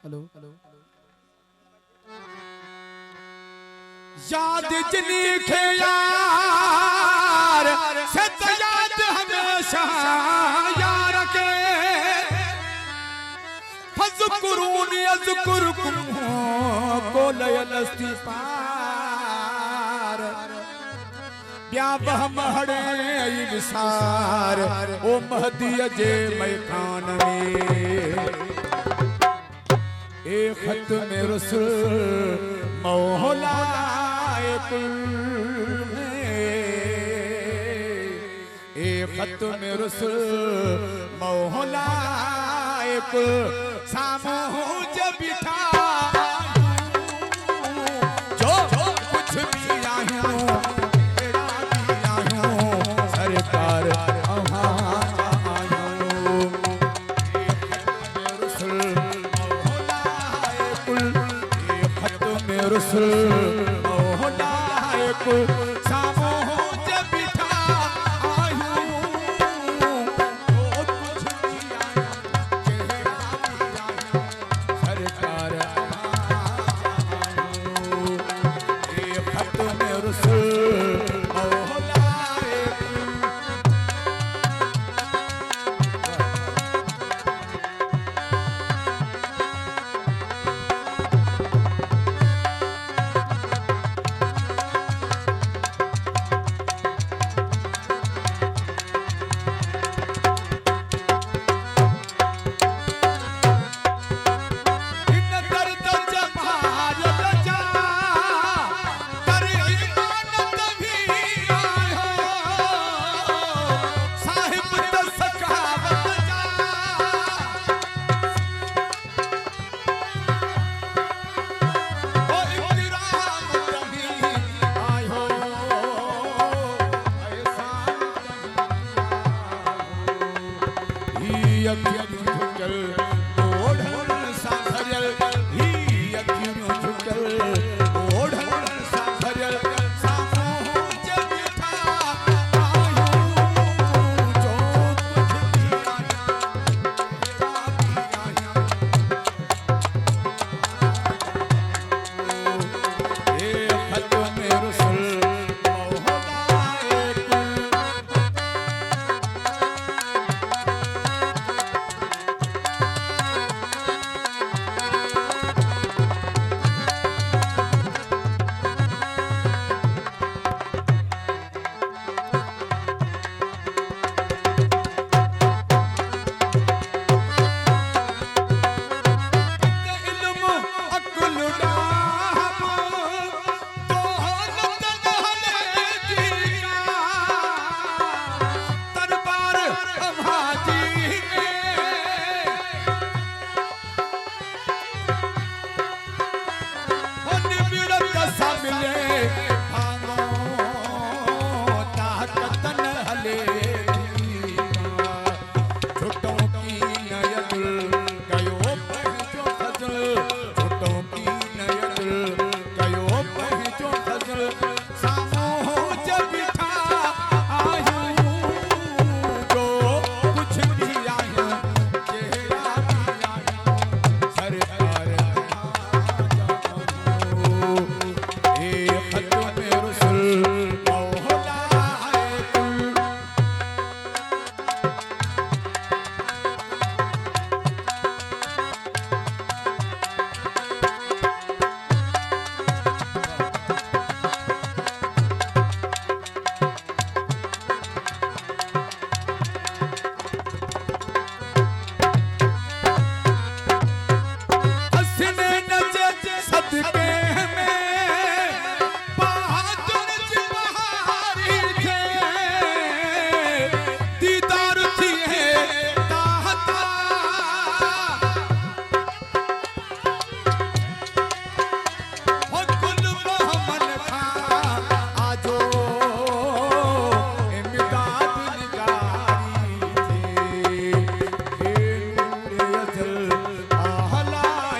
hello याद जिनी खे यार से तो याद हमेशा यार के फज़कुरूनी अज़कुरकुम को लयलस्ती पार ब्या बह महड़े विसार ओ महदी जे मैकान में ए खत में रसूल मौला ए खत में रसूल मौला सामू जब बिठा जो कुछ भी आया तेरा भी आया सरकार रसूल मौला